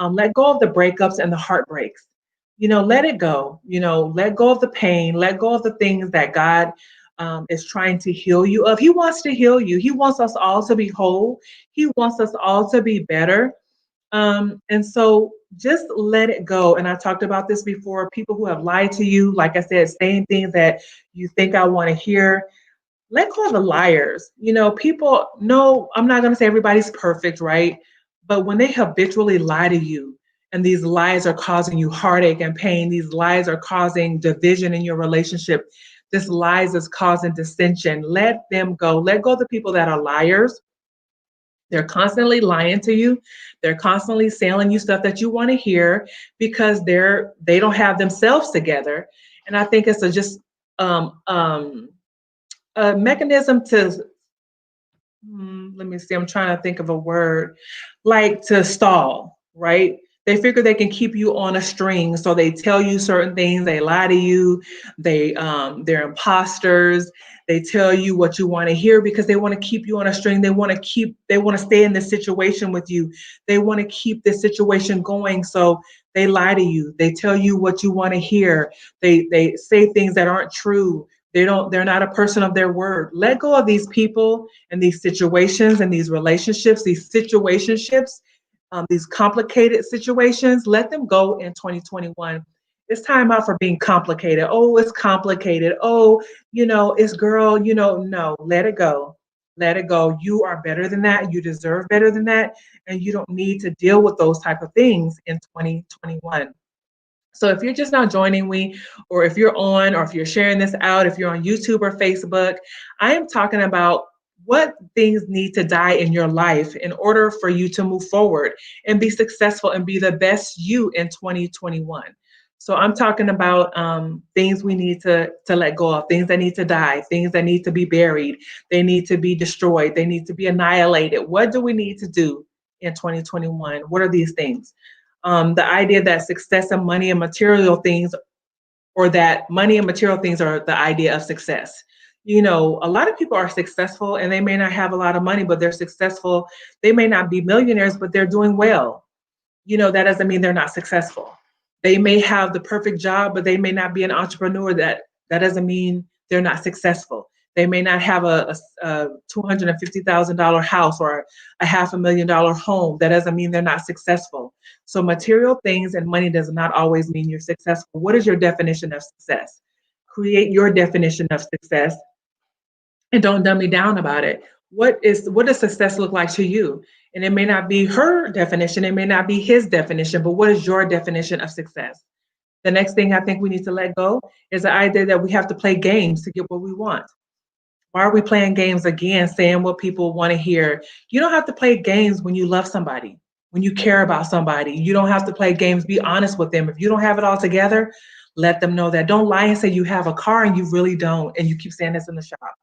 Let go of the breakups and the heartbreaks. Let it go. Let go of the pain. Let go of the things that God is trying to heal you of. He wants to heal you. He wants us all to be whole. He wants us all to be better. And so just let it go. And I talked about this before. People who have lied to you, like I said, saying things that you think I want to hear. Let go of the liars. People know, I'm not going to say everybody's perfect, right? But when they habitually lie to you, and these lies are causing you heartache and pain, these lies are causing division in your relationship, this lies is causing dissension, let them go. Let go of the people that are liars. They're constantly lying to you. They're constantly selling you stuff that you want to hear because they don't have themselves together. And I think it's um, um, a mechanism to let me see, I'm trying to think of a word, like to stall, right? They figure they can keep you on a string, so they tell you certain things, they lie to you, they're imposters, they tell you what you want to hear because they want to keep you on a string. They want to stay in this situation with you. They want to keep this situation going. So they lie to you. They tell you what you want to hear. They say things that aren't true. They're not a person of their word. Let go of these people and these situations and these relationships, these situationships, these complicated situations. Let them go in 2021. It's time out for being complicated. Oh, it's complicated. Oh, it's girl, no, let it go. Let it go. You are better than that. You deserve better than that. And you don't need to deal with those type of things in 2021. So if you're just now joining me, or if you're on, or if you're sharing this out, if you're on YouTube or Facebook, I am talking about what things need to die in your life in order for you to move forward and be successful and be the best you in 2021. So I'm talking about things we need to let go of, things that need to die, things that need to be buried, they need to be destroyed, they need to be annihilated. What do we need to do in 2021? What are these things? The idea that success and money and material things, or that money and material things are the idea of success. A lot of people are successful and they may not have a lot of money, but they're successful. They may not be millionaires, but they're doing well. That doesn't mean they're not successful. They may have the perfect job, but they may not be an entrepreneur. That doesn't mean they're not successful. They may not have a $250,000 house or a $500,000 home. That doesn't mean they're not successful. So material things and money does not always mean you're successful. What is your definition of success? Create your definition of success and don't dumb me down about it. What does success look like to you? And it may not be her definition, it may not be his definition, but what is your definition of success? The next thing I think we need to let go is the idea that we have to play games to get what we want. Why are we playing games again, saying what people want to hear? You don't have to play games when you love somebody, when you care about somebody. You don't have to play games. Be honest with them. If you don't have it all together, let them know that. Don't lie and say you have a car and you really don't, and you keep saying this in the shop.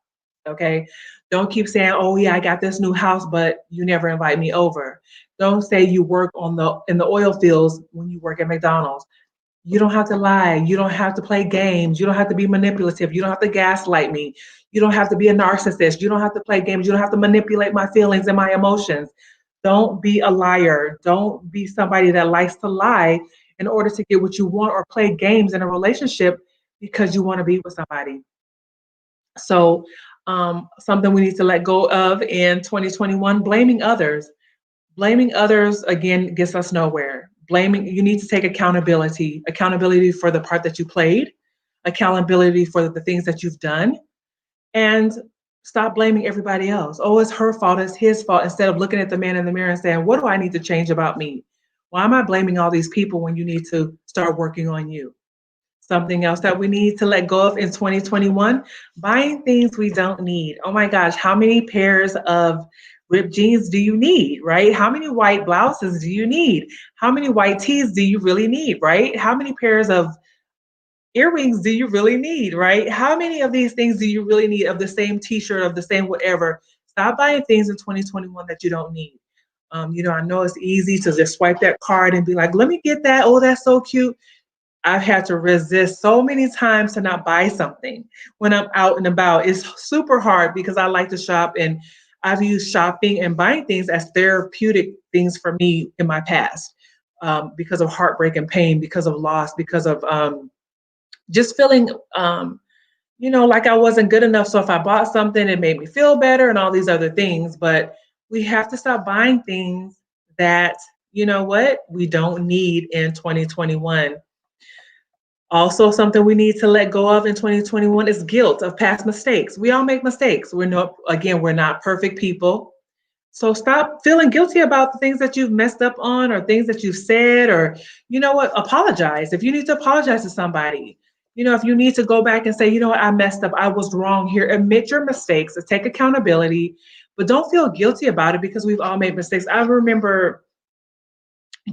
Okay. Don't keep saying, oh yeah, I got this new house, but you never invite me over. Don't say you work in the oil fields when you work at McDonald's. You don't have to lie. You don't have to play games. You don't have to be manipulative. You don't have to gaslight me. You don't have to be a narcissist. You don't have to play games. You don't have to manipulate my feelings and my emotions. Don't be a liar. Don't be somebody that likes to lie in order to get what you want, or play games in a relationship because you want to be with somebody. So, something we need to let go of in 2021: blaming others. Blaming others, again, gets us nowhere. You need to take accountability for the part that you played, accountability for the things that you've done, and stop blaming everybody else. Oh, it's her fault, it's his fault, instead of looking at the man in the mirror and saying, what do I need to change about me? Why am I blaming all these people when you need to start working on you? Something else that we need to let go of in 2021: buying things we don't need. Oh my gosh, how many pairs of ripped jeans do you need, right? How many white blouses do you need? How many white tees do you really need, right? How many pairs of earrings do you really need, right? How many of these things do you really need, of the same t-shirt, of the same whatever? Stop buying things in 2021 that you don't need. I know it's easy to just swipe that card and be like, let me get that. Oh, that's so cute. I've had to resist so many times to not buy something when I'm out and about. It's super hard because I like to shop, and I've used shopping and buying things as therapeutic things for me in my past, because of heartbreak and pain, because of loss, because of just feeling, like I wasn't good enough. So if I bought something, it made me feel better and all these other things. But we have to stop buying things that, we don't need in 2021. Also, something we need to let go of in 2021 is guilt of past mistakes. We all make mistakes. We're not perfect people. So stop feeling guilty about the things that you've messed up on, or things that you've said, or apologize. If you need to apologize to somebody, if you need to go back and say, I messed up, I was wrong here, admit your mistakes, take accountability, but don't feel guilty about it, because we've all made mistakes. I remember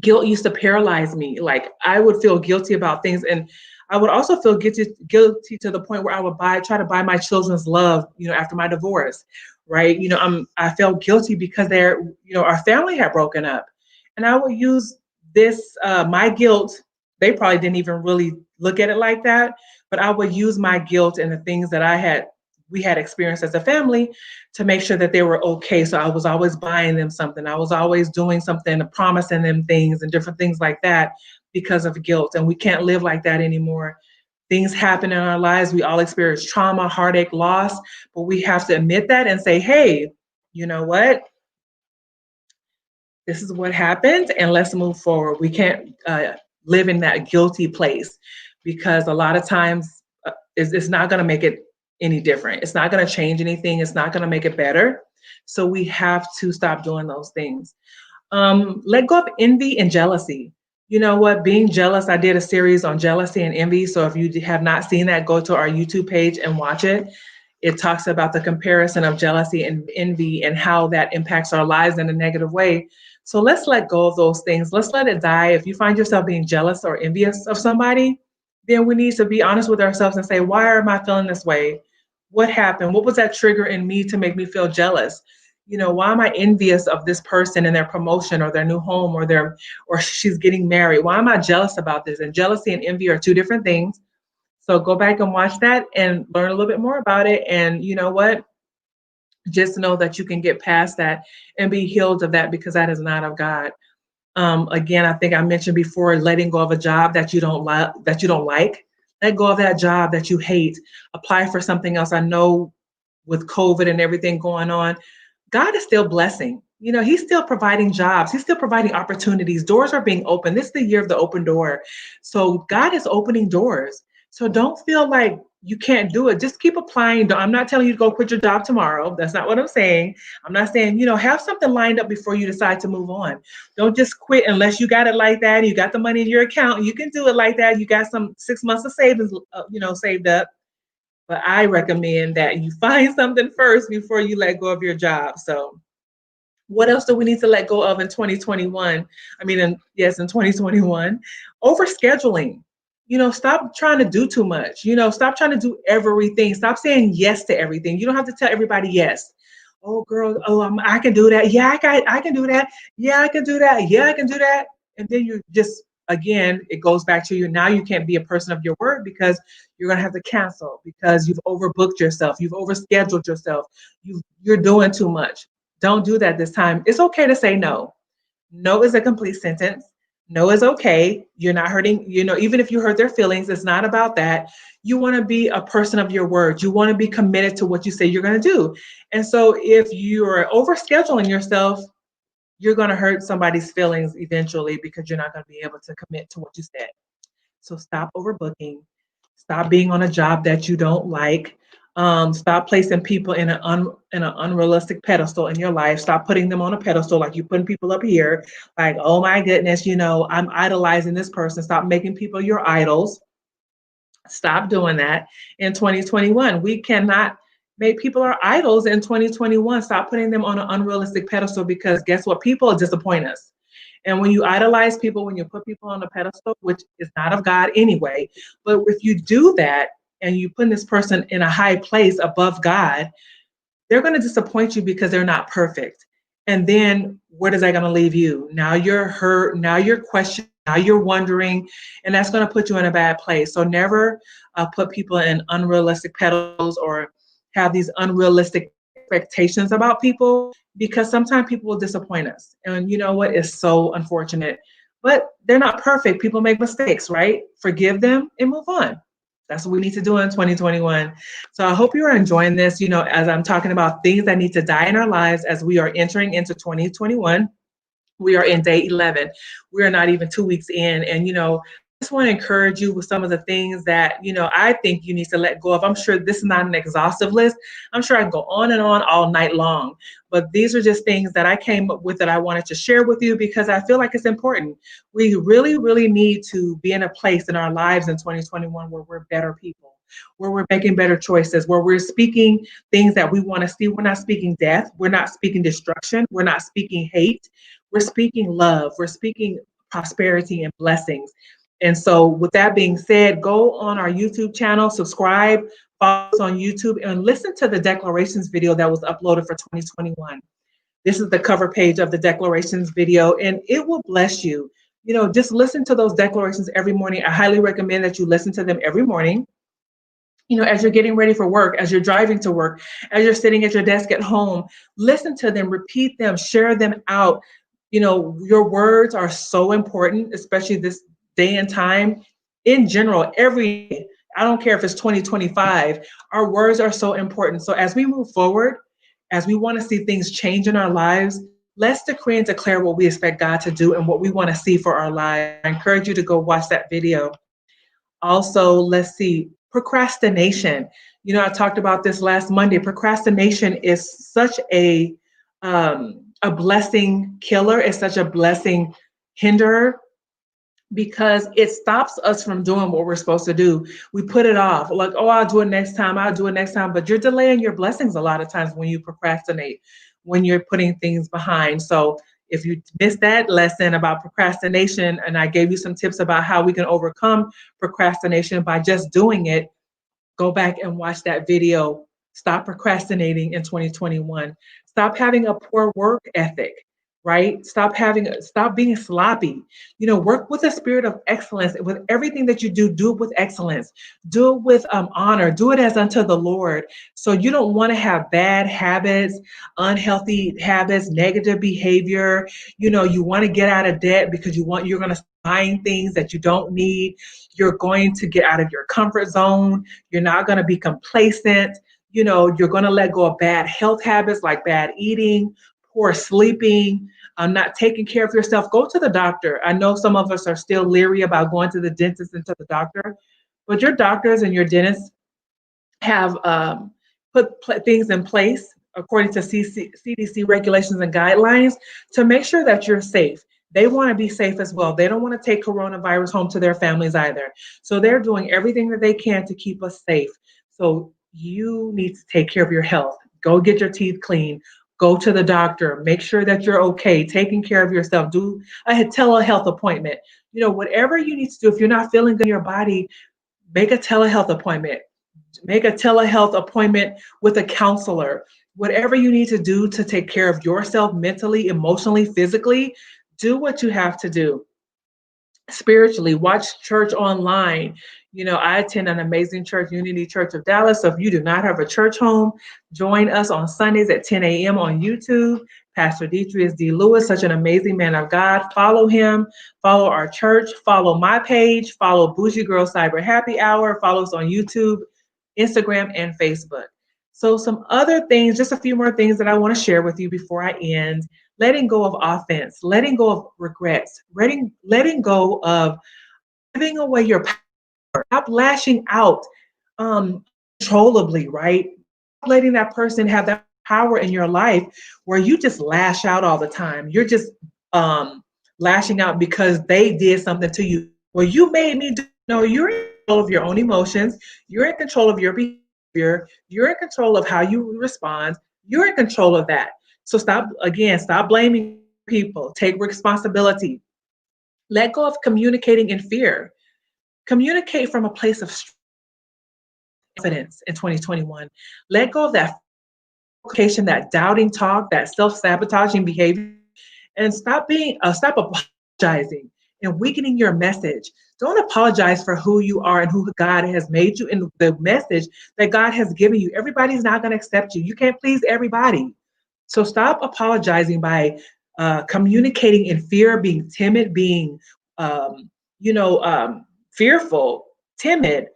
guilt used to paralyze me. Like, I would feel guilty about things, and I would also feel guilty to the point where I would try to buy my children's love, after my divorce, right? I felt guilty because our family had broken up, and I would use this my guilt. They probably didn't even really look at it like that, but I would use my guilt and the things that we had experienced as a family to make sure that they were okay. So I was always buying them something. I was always doing something, promising them things and different things like that because of guilt. And we can't live like that anymore. Things happen in our lives. We all experience trauma, heartache, loss, but we have to admit that and say, hey, you know what? This is what happened, and let's move forward. We can't live in that guilty place because a lot of times it's not going to make it any different. It's not going to change anything. It's not going to make it better. So we have to stop doing those things. Let go of envy and jealousy. You know what? Being jealous, I did a series on jealousy and envy. So if you have not seen that, go to our YouTube page and watch it. It talks about the comparison of jealousy and envy and how that impacts our lives in a negative way. So let's let go of those things. Let's let it die. If you find yourself being jealous or envious of somebody, then we need to be honest with ourselves and say, why am I feeling this way? What happened? What was that trigger in me to make me feel jealous? Why am I envious of this person and their promotion or their new home or she's getting married? Why am I jealous about this? And jealousy and envy are two different things. So go back and watch that and learn a little bit more about it. And you know what? Just know that you can get past that and be healed of that because that is not of God. Again, I think I mentioned before, letting go of a job that you don't like. Let go of that job that you hate. Apply for something else. I know with COVID and everything going on, God is still blessing. He's still providing jobs. He's still providing opportunities. Doors are being opened. This is the year of the open door. So God is opening doors. So don't feel like you can't do it. Just keep applying. I'm not telling you to go quit your job tomorrow. That's not what I'm saying. I'm not saying, have something lined up before you decide to move on. Don't just quit unless you got it like that. You got the money in your account. You can do it like that. You got some 6 months of savings, saved up. But I recommend that you find something first before you let go of your job. So what else do we need to let go of in 2021? In 2021, overscheduling. Stop trying to do too much. Stop trying to do everything. Stop saying yes to everything. You don't have to tell everybody yes. Oh, girl, I can do that. Yeah, I can do that. Yeah, I can do that. Yeah, I can do that. And then you just, again, it goes back to you. Now you can't be a person of your word because you're going to have to cancel because you've overbooked yourself. You've overscheduled yourself. You're doing too much. Don't do that this time. It's okay to say no. No is a complete sentence. No is okay. You're not hurting, even if you hurt their feelings, it's not about that. You want to be a person of your word. You want to be committed to what you say you're going to do. And so if you're overscheduling yourself, you're going to hurt somebody's feelings eventually because you're not going to be able to commit to what you said. So stop overbooking. Stop being on a job that you don't like. Stop placing people in an unrealistic pedestal in your life. Stop putting them on a pedestal like you're putting people up here. Like, oh my goodness, I'm idolizing this person. Stop making people your idols. Stop doing that in 2021. We cannot make people our idols in 2021. Stop putting them on an unrealistic pedestal because guess what? People disappoint us. And when you idolize people, when you put people on a pedestal, which is not of God anyway, but if you do that and you put this person in a high place above God, they're going to disappoint you because they're not perfect. And then where is that going to leave you? Now you're hurt. Now you're questioning. Now you're wondering, and that's going to put you in a bad place. So never put people in unrealistic pedestals or have these unrealistic expectations about people because sometimes people will disappoint us. And you know what? It's so unfortunate. But they're not perfect. People make mistakes, right? Forgive them and move on. That's what we need to do in 2021. So I hope you are enjoying this, as I'm talking about things that need to die in our lives as we are entering into 2021. We are in day 11. We are not even 2 weeks in. And, I just want to encourage you with some of the things that, I think you need to let go of. I'm sure this is not an exhaustive list. I'm sure I can go on and on all night long. But these are just things that I came up with that I wanted to share with you because I feel like it's important. We really, really need to be in a place in our lives in 2021 where we're better people, where we're making better choices, where we're speaking things that we want to see. We're not speaking death. We're not speaking destruction. We're not speaking hate. We're speaking love. We're speaking prosperity and blessings. And so with that being said, go on our YouTube channel, subscribe, follow us on YouTube, and listen to the declarations video that was uploaded for 2021. This is the cover page of the declarations video, and it will bless you. Just listen to those declarations every morning. I highly recommend that you listen to them every morning. As you're getting ready for work, as you're driving to work, as you're sitting at your desk at home, listen to them, repeat them, share them out. Your words are so important, especially this day and time. In general, every day, I don't care if it's 2025, our words are so important. So as we move forward, as we want to see things change in our lives, let's decree and declare what we expect God to do and what we want to see for our lives. I encourage you to go watch that video. Also, let's see, procrastination. I talked about this last Monday. Procrastination is such a blessing killer. It's such a blessing hinderer because it stops us from doing what we're supposed to do. We put it off, like, oh, I'll do it next time. I'll do it next time. But you're delaying your blessings a lot of times when you procrastinate, when you're putting things behind. So if you missed that lesson about procrastination, and I gave you some tips about how we can overcome procrastination by just doing it, go back and watch that video. Stop procrastinating in 2021. Stop having a poor work ethic, right? Stop being sloppy. Work with a spirit of excellence. With everything that you do it with excellence. Do it with honor. Do it as unto the Lord. So you don't want to have bad habits, unhealthy habits, negative behavior. You want to get out of debt because you're going to buying things that you don't need. You're going to get out of your comfort zone. You're not going to be complacent. You're going to let go of bad health habits like bad eating, poor sleeping, not taking care of yourself. Go to the doctor. I know some of us are still leery about going to the dentist and to the doctor, but your doctors and your dentists have put things in place according to CDC regulations and guidelines to make sure that you're safe. They want to be safe as well. They don't want to take coronavirus home to their families either. So they're doing everything that they can to keep us safe. So you need to take care of your health. Go get your teeth cleaned. Go to the doctor. Make sure that you're okay, taking care of yourself. Do a telehealth appointment. Whatever you need to do. If you're not feeling good in your body, make a telehealth appointment. Make a telehealth appointment with a counselor. Whatever you need to do to take care of yourself mentally, emotionally, physically, do what you have to do. Spiritually, watch church online. I attend an amazing church, Unity Church of Dallas. So if you do not have a church home, join us on Sundays at 10 a.m. on YouTube. Pastor Demetrius D. Lewis, such an amazing man of God. Follow him, follow our church, follow my page, follow Bougie Girl Cyber Happy Hour, follow us on YouTube, Instagram, and Facebook. So some other things, just a few more things that I want to share with you before I end. Letting go of offense, letting go of regrets, letting go of giving away your power. Stop lashing out controllably, right? Letting that person have that power in your life where you just lash out all the time. You're just lashing out because they did something to you. Well, you made me do. No, you're in control of your own emotions. You're in control of your behavior. You're in control of how you respond. You're in control of that. So stop blaming people. Take responsibility. Let go of communicating in fear. Communicate from a place of confidence in 2021. Let go of that that doubting talk, that self-sabotaging behavior, and stop apologizing and weakening your message. Don't apologize for who you are and who God has made you and the message that God has given you. Everybody's not going to accept you. You can't please everybody. So stop apologizing by communicating in fear, being timid, being, fearful, timid.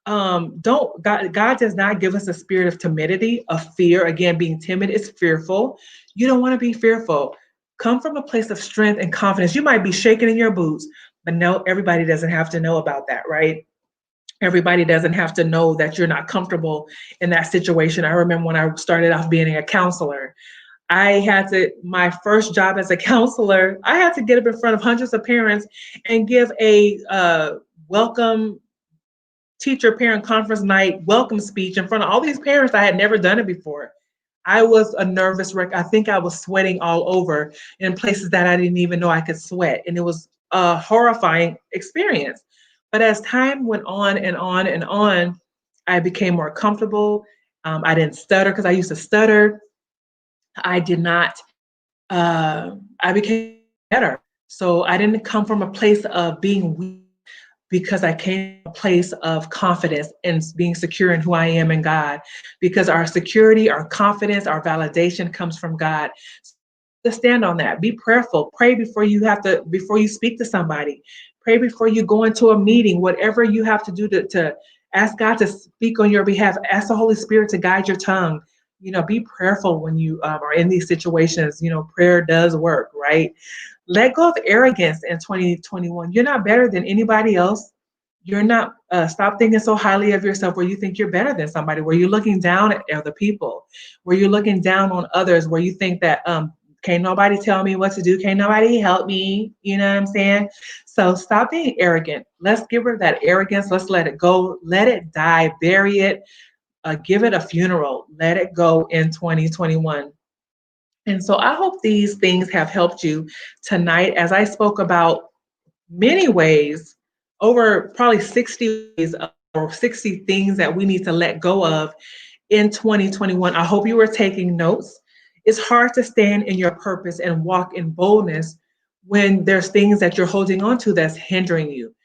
God does not give us a spirit of timidity, of fear. Again, being timid is fearful. You don't want to be fearful. Come from a place of strength and confidence. You might be shaking in your boots, but no, everybody doesn't have to know about that, right? Everybody doesn't have to know that you're not comfortable in that situation. I remember when I started off being a counselor, my first job as a counselor, I had to get up in front of hundreds of parents and give a welcome teacher parent conference night welcome speech in front of all these parents. I had never done it before. I was a nervous wreck. I think I was sweating all over in places that I didn't even know I could sweat. And it was a horrifying experience. But as time went on and on and on, I became more comfortable. I didn't stutter because I used to stutter. I did not, I became better. So I didn't come from a place of being weak because I came from a place of confidence and being secure in who I am in God. Because our security, our confidence, our validation comes from God. To stand on that. Be prayerful. Pray before you speak to somebody. Pray before you go into a meeting. Whatever you have to do to ask God to speak on your behalf. Ask the Holy Spirit to guide your tongue. Be prayerful when you are in these situations. Prayer does work, right? Let go of arrogance in 2021. You're not better than anybody else. You're not, stop thinking so highly of yourself where you think you're better than somebody, where you're looking down at other people, where you're looking down on others, where you think that can't nobody tell me what to do, can't nobody help me. You know what I'm saying? So stop being arrogant. Let's get rid of that arrogance. Let's let it go. Let it die. Bury it. Give it a funeral. Let it go in 2021. And so I hope these things have helped you tonight as I spoke about many ways, over probably 60 ways or 60 things that we need to let go of in 2021. I hope you were taking notes. It's hard to stand in your purpose and walk in boldness when there's things that you're holding on to that's hindering you.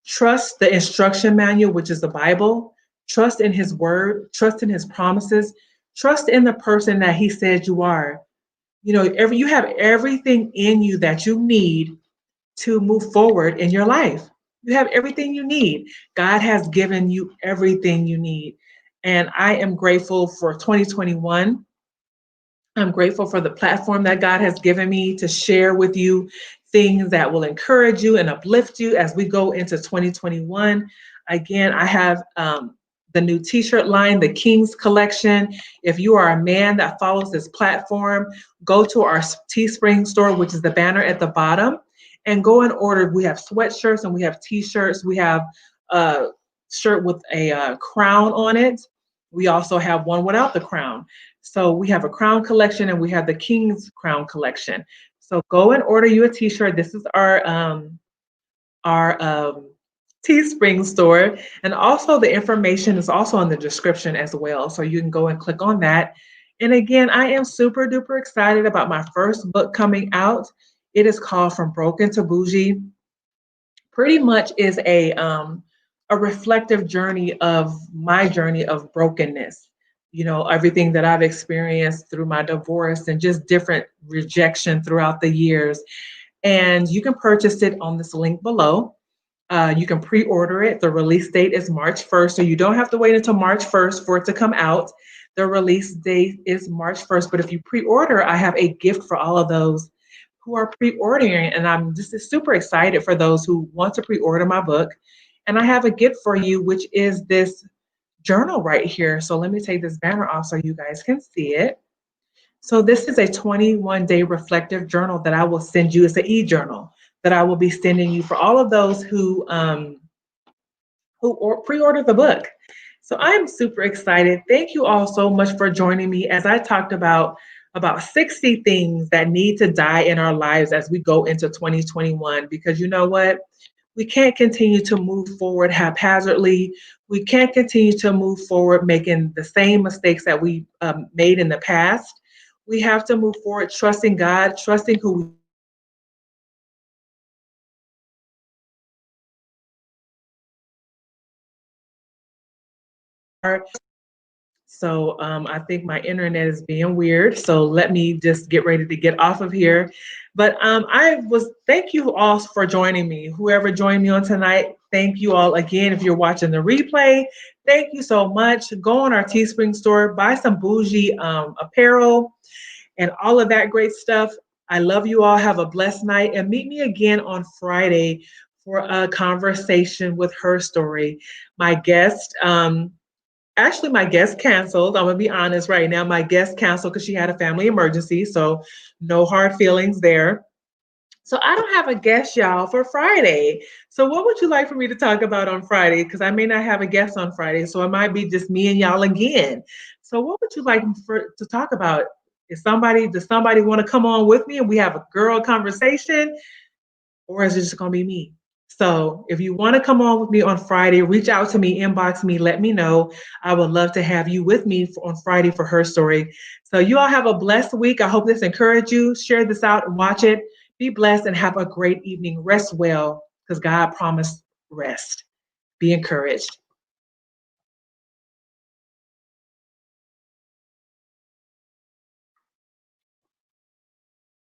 Trust the instruction manual, which is the Bible. Trust in his word, trust in his promises, trust in the person that he said you are. You have everything in you that you need to move forward in your life. You have everything you need. God has given you everything you need. And I am grateful for 2021. I'm grateful for the platform that God has given me to share with you things that will encourage you and uplift you as we go into 2021. Again, I have the new t-shirt line, the Kings collection. If you are a man that follows this platform, go to our Teespring store, which is the banner at the bottom, and go and order. We have sweatshirts and we have t-shirts. We have a shirt with a crown on it. We also have one without the crown. So we have a crown collection and we have the King's Crown collection. So go and order you a t-shirt. This is our Teespring store. And also the information is also in the description as well. So you can go and click on that. And again, I am super duper excited about my first book coming out. It is called From Broken to Bougie. Pretty much is a reflective journey of my journey of brokenness. Everything that I've experienced through my divorce and just different rejection throughout the years. And you can purchase it on this link below. You can pre-order it. The release date is March 1st, so you don't have to wait until March 1st for it to come out. The release date is March 1st, but if you pre-order, I have a gift for all of those who are pre-ordering, and I'm just super excited for those who want to pre-order my book. And I have a gift for you, which is this journal right here. So let me take this banner off so you guys can see it. So this is a 21-day reflective journal that I will send you. It's an e-journal that I will be sending you for all of those who pre-order the book. So I'm super excited. Thank you all so much for joining me as I talked about 60 things that need to die in our lives as we go into 2021. Because you know what? We can't continue to move forward haphazardly. We can't continue to move forward making the same mistakes that we made in the past. We have to move forward trusting God, trusting who we are. So I think my internet is being weird. So let me just get ready to get off of here. But thank you all for joining me. Whoever joined me on tonight, thank you all again. If you're watching the replay, thank you so much. Go on our Teespring store, buy some bougie apparel and all of that great stuff. I love you all. Have a blessed night and meet me again on Friday for a conversation with her story. My guest, actually, my guest canceled. I'm gonna be honest right now. My guest canceled because she had a family emergency. So no hard feelings there. So I don't have a guest, y'all, for Friday. So what would you like for me to talk about on Friday? Because I may not have a guest on Friday. So it might be just me and y'all again. So what would you like to talk about? Does somebody want to come on with me and we have a girl conversation? Or is it just gonna be me? So if you want to come on with me on Friday, reach out to me, inbox me, let me know. I would love to have you with me on Friday for her story. So you all have a blessed week. I hope this encouraged you. Share this out and watch it. Be blessed and have a great evening. Rest well because God promised rest. Be encouraged.